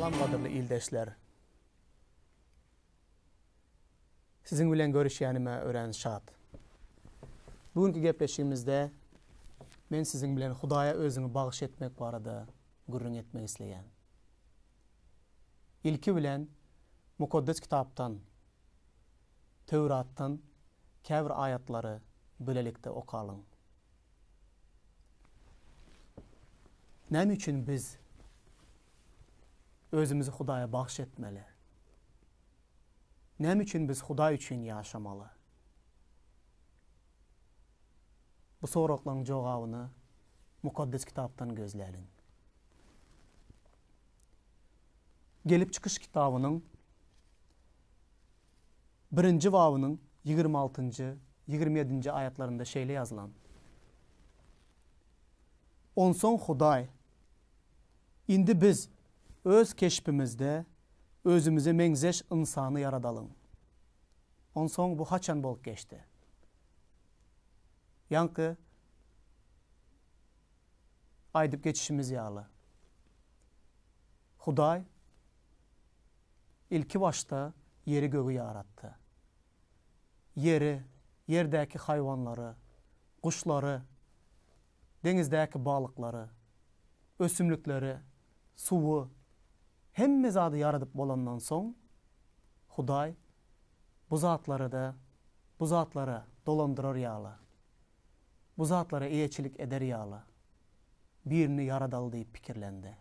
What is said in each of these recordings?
Salam qadırlı ildeşler. Sizin bilen görüşýänime ören şat. Bugünkü gepleşigimizde men sizin bilen Hudaýa özüňi bagyş etmek barada gurrun etmek isleýän. İlki bilen Mukaddes kitaptan, Tevrattan käbir aýatlary bilelikde okalyň. Näme üçin biz özümüzi Hudaýa bagyş etmeli? Näme üçin biz Hudaý üçin ýaşamaly? Bu soraklaryň jogabyny Mukaddes kitaptan gözläliň. Gelip çıkış kitabynyň 1-nji babynyň 26-njy, 27-nji aýatlarynda şeýle ýazylan. Onsoň Hudaý, indi biz öz keşpimizde özümüze meňzeş insany yaradalyň. Onsoň bu haçan bolup geçdi? Ýanky aýdyp geçişimiz ýaly. Hudaý ilki başta yeri gögü yaratdı. Yeri, yerdäki hayvanları, kuşları, denizdäki balıkları, ösümlükleri, suwu, hemme zady yaradyp bolandan soň Hudaý bu zatlara dolandyrar ýaly. Bu zatlara eýeçilik eder ýaly. Birini yaradaly diýip pikirlendi.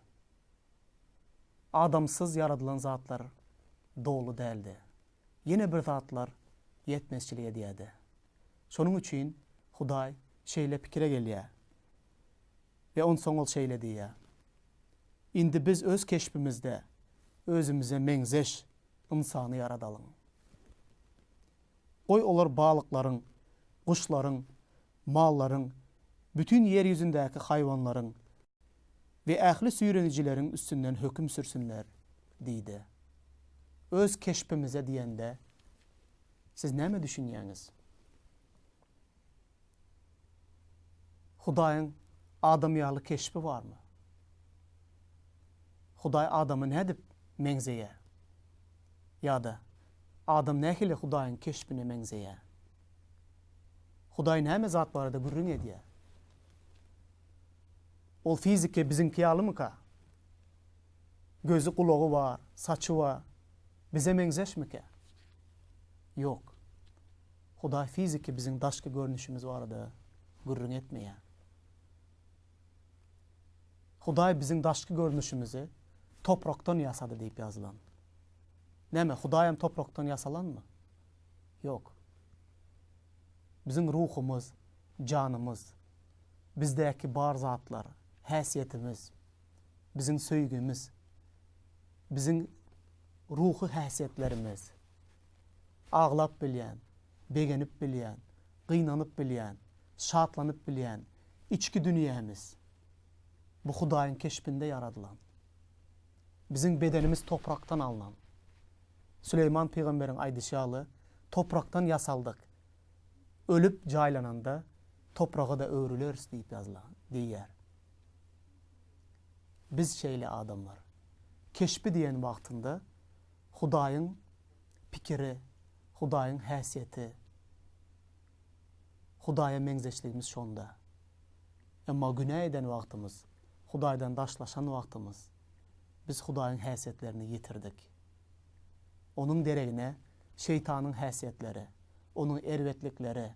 Adamsız yaradylan zatlar dolu däldi. Yine bir zatlar yetmezçilik edýärdi. Şonuň üçin Hudaý şeýle pikire gelýär. Ve onsoň ol şeýle diýär. Indi biz öz keşpimizde özümüze meňzeş insany yaradalyň. Goý olar balyklaryň, kuşlaryň, mallaryň, bütün yer ýüzündäki hayvanlaryň ve ähli süýrenijileriň üstünden höküm sürsinler diýdi. Öz keşpimize diýende siz näme düşünýäňiz? Hudaýyň adam ýaly keşpi barmy? Hudaý adamy nädip meňzeýär? Ýa-da adam nähili Hudaýyň keşpine meňzeýär? Hudaý näme zat barada gurrun edýär? Ol fizike biziňki ýalymyka? Gözü kulagy bar, saçy bar. Bize meňzeşmike? Yok. Hudaý fiziki biziň daşky görnüşimiz barada gurrun etmeýär. Hudaý biziň daşky görnüşimizi topraktan ýasady diýip ýazylan. Näme, Hudaýam topraktan ýasalanmy? Yok. Biziň ruhumuz, canymız, bizdäki bar zatlar, häsiýetimiz, biziň söýgümiz, biziň ruhu häsiýetlerimiz, ağlap bilýän, begenip bilýän, gynanyp bilýän, şatlanyp bilýän içki dünýämiz bu Hudaýyň keşpinde yaradylan. Biziň bedenimiz topraktan alynan. Süleyman peýgamberiň aýdyşaly, topraktan ýasaldyk. Ölüp jaýlananda topraga da öwrüleriz diýip ýazylan diýär. Biz şeýle adamlar. Keşpi diýen wagtynda Hudaýyň pikiri, Hudaýyň häsiýeti, Hudaýa meňzeşligimiz şonda. Emma günah eden wagtymız, Hudaýdan daşlaşan wagtymız, biz Hudaýyň häsiýetlerini yitirdik. Onun deregine şeytanyň häsiýetleri, onun erwetlikleri,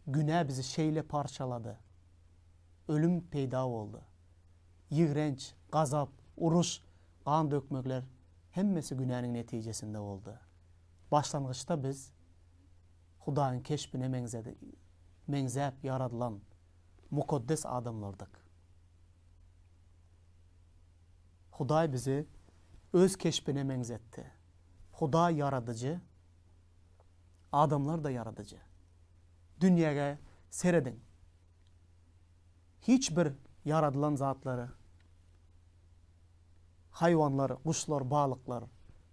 günah bizi şeýle parçalady. Ölüm peýda boldy. Ýigrenç, gazap, uruş, gan dökmekler hemmesi günahnyň netijesinde boldy. Başlangyçda biz Hudaýyň keşpine meňzäp yaradylan mukaddes adamlardyk. Hudaý bizi öz keşpine meňzetdi. Hudaý yaradyjy, adamlar da yaradyjy. Dünýäge seredin. Hiç bir yaradylan zatlary, hayvanlar, kuşlar, balıklar,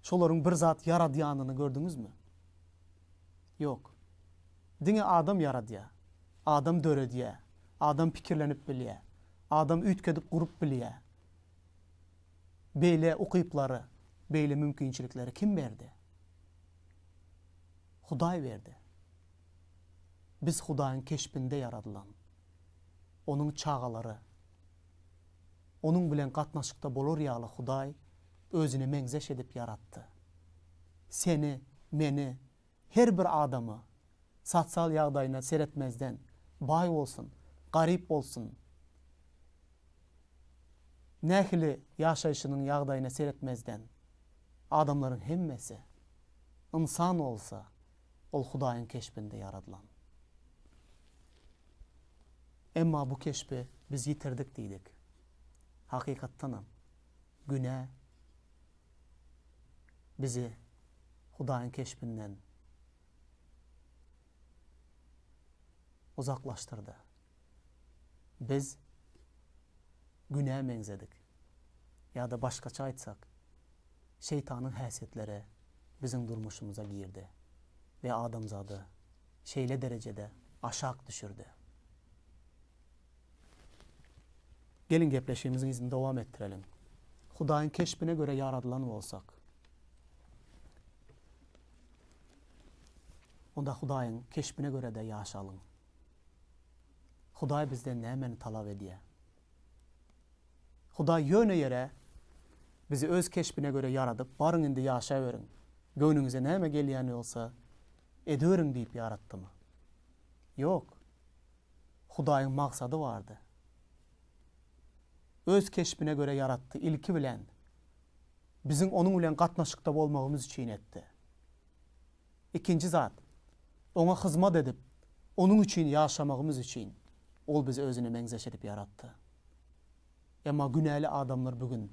şolaryň bir zat yaradýanyny gördüňizmi? Yok. Diňe adam yaradýar, adam döredýär, adam pikirlenip bilýär, adam üýtkedip gurup bilýär. Beýle ukyplary, beýle mümkinçilikleri kim berdi? Hudaý berdi. Biz Hudaýyň keşbinde yaradylan, onuň çağalary, onuň bilen gatnaşykda bolar ýaly Hudaý özüni meňzeş edip yaratdy. Seni, meni, her bir adamı satsal ýagdaýyna seretmezden baý bolsun, garip bolsun, nähili ýaşaýşynyň ýagdaýyna seretmezden adamlaryň hemmesi insan olsa ol Hudaýyň keşbinde yaradylan. Emma bu keşbi biz yitirdik diýdik. Hakykatdanam günä bizi Hudaýyň keşbinden uzaklaştırdı. Biz günä meňzedik. Ya da başkaça aýtsak, şeytanyň häsiýetleri bizim durmuşumuza girdi ve adamzady şeýle derecede aşak düşürdi. Gelin gepleşigimiziň izini dowam ettirelim. Hudaýyň keşbine göre yaradylan bolsak, onda Hudaýyň keşbine göre de ýaşalyň. Hudaý bizden nämeni talap edýär? Hudaý ýöne ýere bizi öz keşbine göre yaradyp, barın indi ýaşaýberin. Göwnüňize näme gelýän bolsa, ederiň diýip yaratdymy? Ýok. Hudaýyň maksady bardy. Öz keşbine göre yaratdy, ilki bilen biziň onuň bilen gatnaşykda bolmagymyz üçin etdi. İkinci zat, ona hyzmat edip, onuň üçin ýaşamagymyz üçin ol bizi özüne meňzeş edip yaratdy. Emma günäli adamlar bugün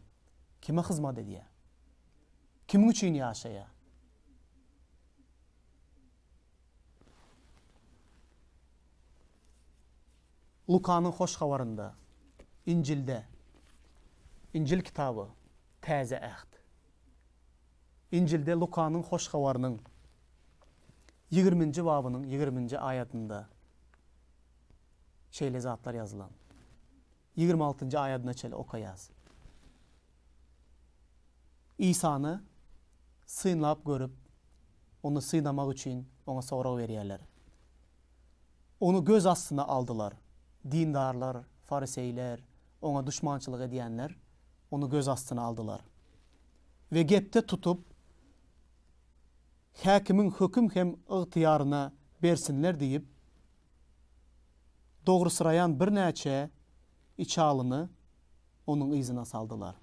kime hyzmat edýär? Kim üçin ýaşaýar? Lukanyň hoş habarynda, İncilde, İncil kitabı, Täze Ähd. İncilde Lukanyň hoş habarynyň 20-nji babynyň 20-nji aýatynda şeýle zatlar ýazylan. 26-njy aýatyna çel okaýas. İsa'ny synlap görüp, onu synamak üçin ona sorak berýärler. Onu göz astyna aldylar. Dindarlar, fariseyler, ona düşmançylyk edýänler onu göz astyna aldylar. Ve gepde tutup häkimiň höküm hem ygtyýaryna bersinler diýip dogry sırayan bir näçe içalyny onuň yzyna saldylar.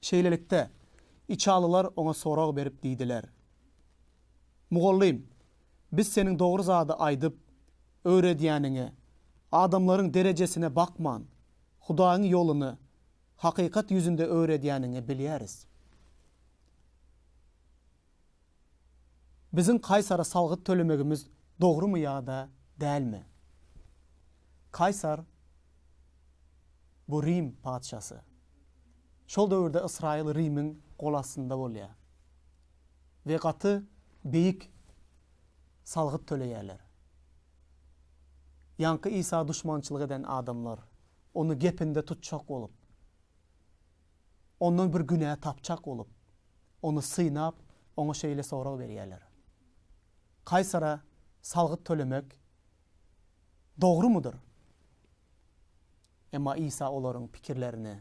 Şeýlelikde içalylar ona sorak berip diýdiler: "Mugallim, biz seniň dogry zady aýdyp öwredýäniňe, adamlaryň derejesine bakman, Hudaýyň ýoluny hakykat ýüzünde öwredýäniňi bilýäris. Bizim Kaysara salgyt tölemegimiz dogrymy ýa-da dälmi?" Kaysar bu Rim padşasy. Şol döwürde Israil Rimiň gol astynda bolýar. Ve gaty beýik salgyt töleýärler. Yankı İsa düşmançylyk eden adamlar onu gepinde tutçak olup, ondan bir günah tapçak olup, onu synap, ona şeýle sorak berýärler. Kaysara salgyt tölemek dogry mudur? Emma İsa olaryň pikirlerini,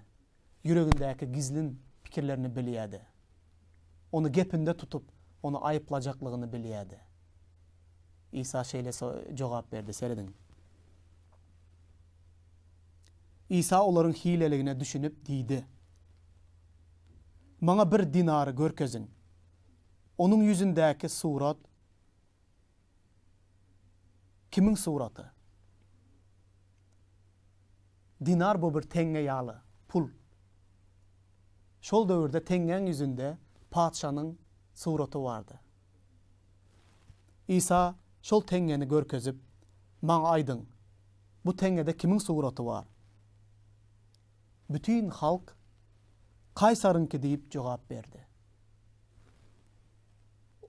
yüregindäki gizlin pikirlerini bilýärdi. Onu gepinde tutup, onu aýyplajaklygyny bilýärdi. İsa şeýle jogap berdi, seredin. İsa olaryň hileligine düşünüp diýdi: "Maňa bir dinary görkezin. Onuň ýüzündäki surat kimiň suraty?" Dinar bu bir teňe ýaly, pul. Şol döwürde teňeň ýüzünde padşanyň suraty bardy. İsa şol teňeni görkezip, "Maňa aýdyň, bu teňede kimiň suraty bar?" Bütün halk Kaysarınki diýip jogap berdi.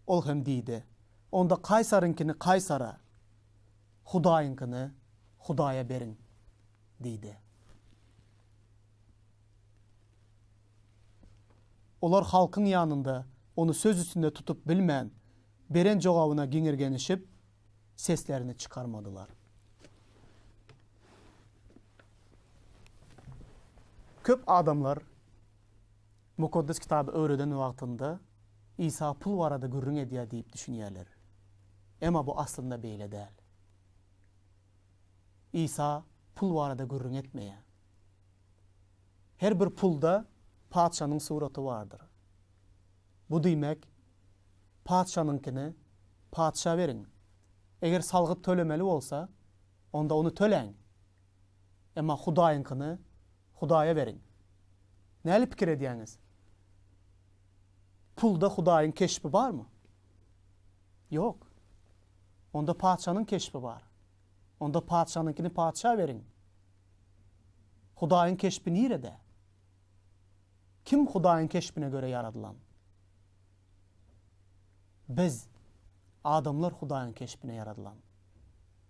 Ol hem diýdi: "Onda Kaysarınkini Kaysara, Hudaýynkini Hudaýa berin." diýdi. olar halkın yanında onu söz üstünde tutup bilmän, beren jogabına giňirgenişip seslerini çıkarmadılar. Köp adamlar Mukaddes kitabı öğreden wagtynda İsa pul barada gürrüň edýär diýip düşünýärler. Emma bu aslında beýle däl. İsa pul barada gürrüň etmeýär. Her bir pulda padşanyň suraty bardyr. Bu diýmek padşanyňkyny padşa beriň. Eger salgyt tölemeli bolsa, onda onu töleň. Emma Hudaýynkyny Hudaýa beriň. Näli pikir edýäňiz? Pulda Hudaýyň keşpi barmy? Yok. Onda padşanyň keşpi bar. Onda padşanyňkyny padşa beriň. Hudaýyň keşpi nirede? Kim Hudaýyň keşpine göre yaradylan? Biz adamlar Hudaýyň keşpine yaradylan.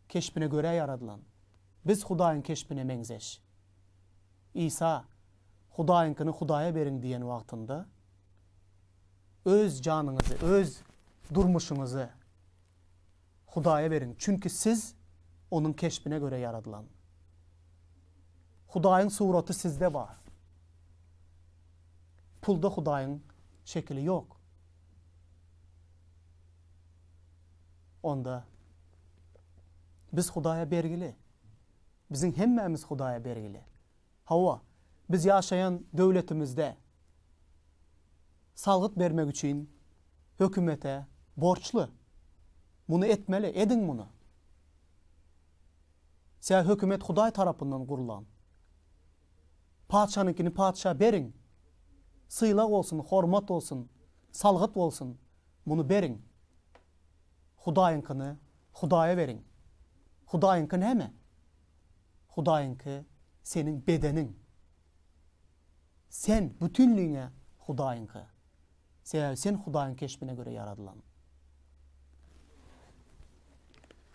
Keşpine göre yaradylan. Biz Hudaýyň keşpine meňzeş. İsa Hudaýynkyny Hudaýa beriň diýen wagtynda öz janyňyzy, öz durmuşuňuzy Hudaýa beriň. Çünki siz onun keşpine göre yaradylan. Hudaýyň suraty sizde bar. Pulda Hudaýyň şekli yok. Onda biz Hudaýa bergili. Bizim hemmemiz Hudaýa bergili. Hawa, biz ýaşaýan döwletimizde salgyt bermek üçin hökümete borçlu. Bunu etmeli, edin bunu. Sen hökümet Hudaý tarapyndan gurulan. Padşanyňkyny padşa beriň. Syýlak bolsun, hormat bolsun, salgyt bolsun, bunu beriň. Hudaýynkyny Hudaýa beriň. Hudaýynky näme? Hudaýynky senin bedeniň. Sen bütünlüğüne Hudaýynky. Sen Hudaýyň keşpine göre yaradylan.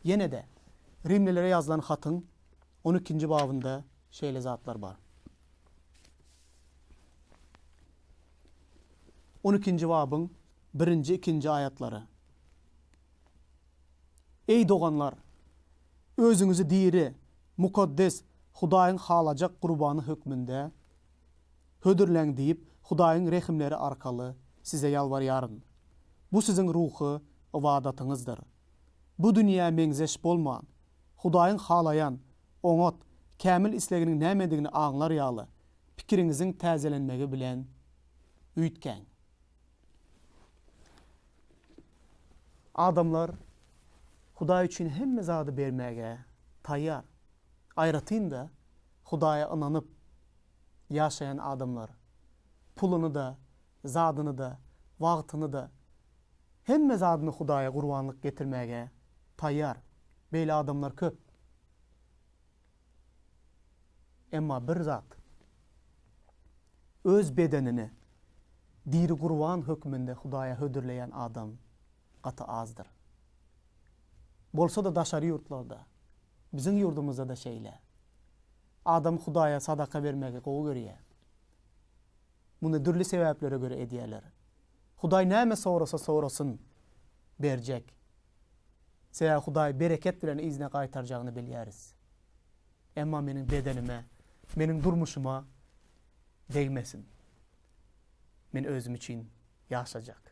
Yine de Rimlilere yazılan hatın 12. babında şeýle zatlar bar. 12. babyň 1-nji 2-nji aýatlary. Ey doganlar, özüňizi diri, mukaddes, Hudaýyň halajak gurbany hökmünde hödürleň diýip Hudaýyň rehimleri arkaly size ýalbarýaryn. Bu siziň ruhy wadatyňyzdyr. Bu dünýä meňzeş bolman, Hudaýyň halayan, oňat, kämil isleginiň nämedigini aňlar ýaly, pikiriňiziň täzelenmegi bilen üýtkäň. Adamlar Hudaý üçin hemme zady bermäge taýýar. Aýratynda Hudaýa inanyp ýaşaýan adamlar puluny da, zadyny da, wagtyny da hemme zadyny Hudaýa gurbanlyk getirmäge taýýar. Beýle adamlar köp. Emma bir zat öz bedenini diri gurban hökmünde Hudaýa hödürleýän adam gaty azdyr. Bolsa da daşary ýurtlarda, biziň ýurdumyzda da şeýle. Adam Hudaýa sadaka bermegi gowy görýär. Bunu dürli sebäplere göre edýärler. Hudaý näme sorasa sorasyn berjek. Seýa Hudaý bereket bilen izne gaýtarjagyny bilýäris. Emma meniň bedenime, meniň durmuşuma değmesin. Men özüm için ýaşajak.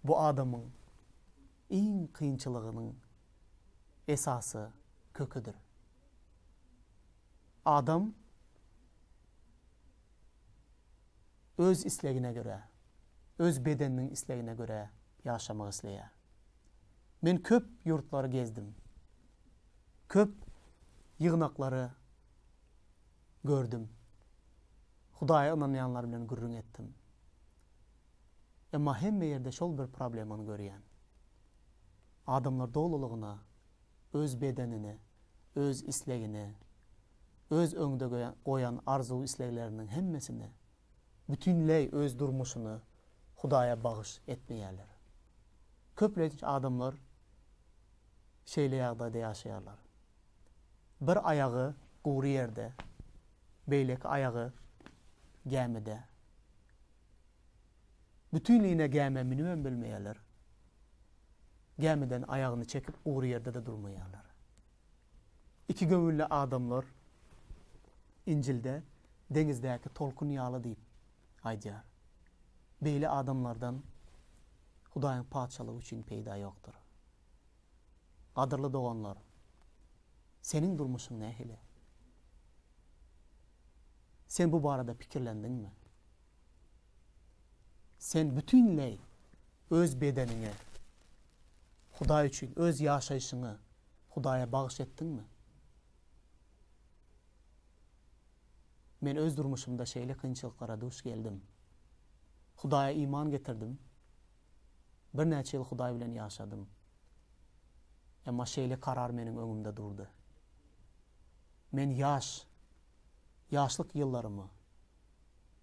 Bu adamyň iň kynçylygynyň esasy, köküdür. Adam öz islegine göre, öz bedeninin islegine göre yaşamak isleýär. Men köp yurtları gezdim. Köp ýygnaklary gördüm. Hudaýa inanýanlar bilen gürrüň etdim. Emma hemme ýerde şol bir problemini görýän. Adamlar dolulugyna, öz bedenini, öz islegini, öz öňde goýan arzuw islegleriniň hemmesini, bütünlei öz durmuşunu Hudaýa bagyş etmeýärler. Köpleç adamlar şeýle ýagdaýda ýaşaýarlar. Bir ayağı gury ýerde, beýleki ayağı Gemide. Bütünliğine geme minimum bilmeyeler. Gemiden ayağını çekip uğru yerde de durmayalar. İki gömüllü adamlar İncil'de denizdeki tolkun yağlı deyip aycar. Beyli adamlardan Hudaýyň paçalygy üçin peýda ýokdur. Gadyrly doganlar, senin durmuşyň nähili? Sen bu barada pikirlendiňmi? Sen bütünleý öz bedenini Hudaý üçin öz ýaşaýyşyňy Hudaýa bagyş etdiňmi? Men öz durmuşymda şeýle kynçylyklara duş geldim. Hudaýa iman getirdim. Bir näçe ýyl Hudaý bilen ýaşadym. Emma şeýle karar meniň öňümde durdy. Men ýaşlyk ýyllarymı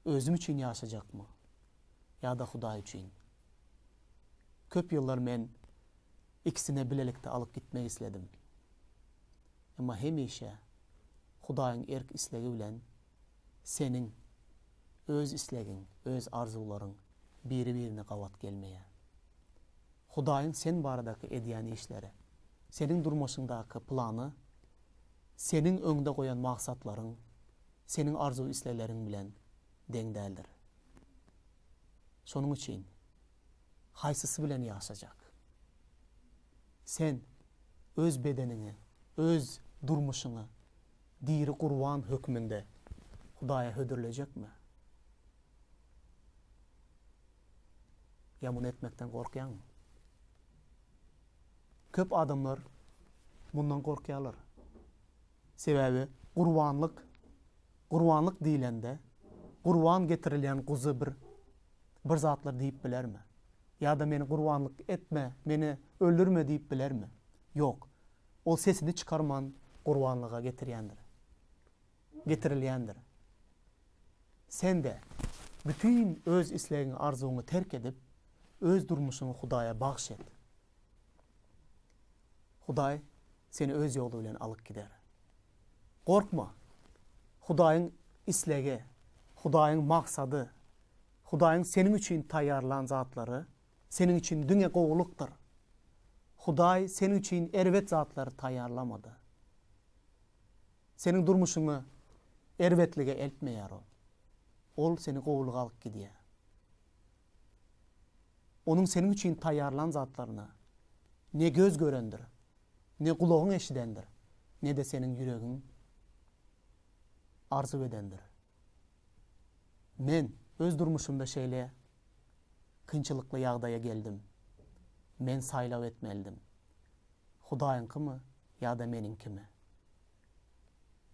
özüm üçin ýaşajakmy? Ya da Hudaý üçin? Köp ýyllar men ikisine bilelikde alyp gitmek isledim. Emma hemişe Hudaýyň erk islegi bilen senin öz islegiň, öz arzularyň biri-birini gawat gelmeýär. Hudaýyň sen baradaky edýän işleri, senin durmuşyňdaky plany, senin öňde goýan maksatlaryň, senin arzu islekleriň bilen deň däldir. Şonuň üçin haýsysy bilen ýaşajak? Sen öz bedenini, öz durmuşyňy diri Qurban hökmünde Hudaýa hödürlejekmi? Ya bunu etmekten korkýanmy? Köp adamlar bundan korkýarlar. Sebebi Qurbanlyk diýilende Qurban getirilýän guzy bir zatlar diýip bilermi? Ya da meni qurbanlyk etme, meni öldürme diýip bilermi? Yok. O sesini çıkarman qurbanlyga getirilýändir. Sen de bütün öz islegiň arzuňy terk edip öz durmuşyňy Hudaýa bagş et. Hudaý seni öz ýolu bilen alyp gider. Korkma. Hudaýyň islegi, Hudaýyň maksady, Hudaýyň senin üçin taýýarlan zatlary senin üçin düňe gowulukdyr. Hudaý senin üçin erwet zatlary taýýarlamady. Senin durmuşyňy erwetlige eltmeýär o. Ol seni gowulga alyp gidýär. Onuň senin üçin taýýarlan zatlaryny ne göz görendir, ne kulagyň eşidendir, ne de senin ýüregiň arzu edendir. Men öz durmuşymda şeýle kynçylykly ýagdaýa geldim. Men saýlap etmelidim. Hudaýyňkymy ya da meniňkimi?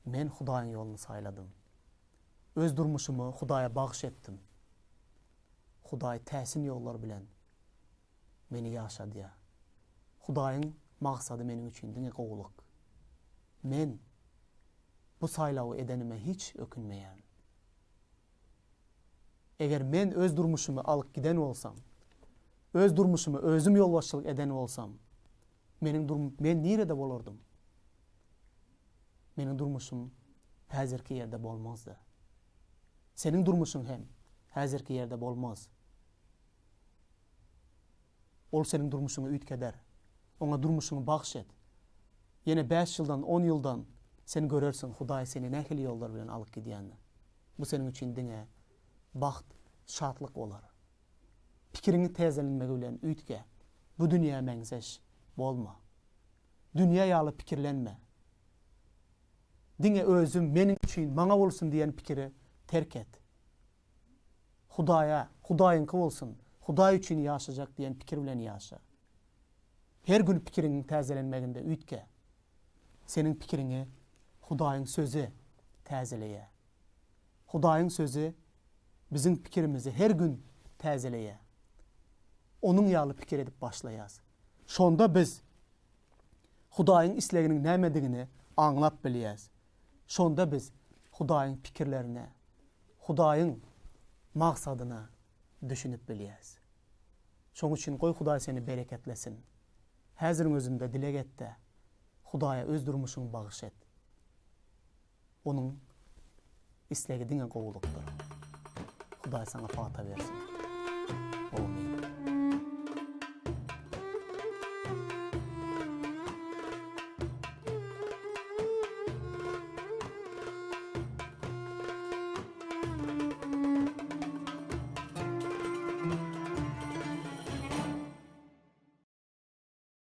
Men Hudaýyň ýoluny saýladym. Öz durmuşymy Hudaýa bagş etdim. Hudaý täsin ýollar bilen meni ýaşadýar. Hudaýyň maksady meniň üçin diňe gowuluk. Men bu saýlawy edenime hiç ökünmeýän. Eger men öz durmuşymy alyp giden bolsam, öz durmuşymy özüm ýolbaşçylyk eden bolsam, men nirede bolardym? Meniň durmuşym häzirki ýerde bolmazdy. Senin durmuşyň hem häzirki ýerde bolmaz. Ol senin durmuşyňy üýtgeder. Oňa durmuşyňy bagş et. Ýene 5 ýyldan, 10 ýyldan sen görersiň Hudaý seni nähili ýollar bilen alyp gidýänini. Bu senin üçin diňe baht, şatlyk bolar. Pikirini tezelenmegi bilen üýtge. Bu dünýä meňzeş bolma. Dünýä ýaly pikirlenme. Diňe özüm meniň üçin maňa bolsun diýen pikiri terk et. Hudaýyňky bolsun, Hudaý üçin ýaşajak diýen pikir bilen ýaşa. Her gün pikiriniň täzelenmeginde üýtge. Senin pikirini Hudaýyň sözü täzeleýär. Hudaýyň sözü bizim pikirimizi her gün täzeleýär. Onun ýaly pikir edip başlaýas. Şonda biz Hudaýyň isleginiň nämedigini aňlap bilýäs. Şonda biz Hudaýyň pikirlerine, Hudaýyň maksadyna düşünüp bilýäs. Şoň üçin goý Hudaý seni bereketlesin. Häziriň özünde dilek etde. Hudaýa öz durmuşyňy bagyş et. Onuň islegi diňe gowulukdyr. Hudaý sana fata bersin. Amin.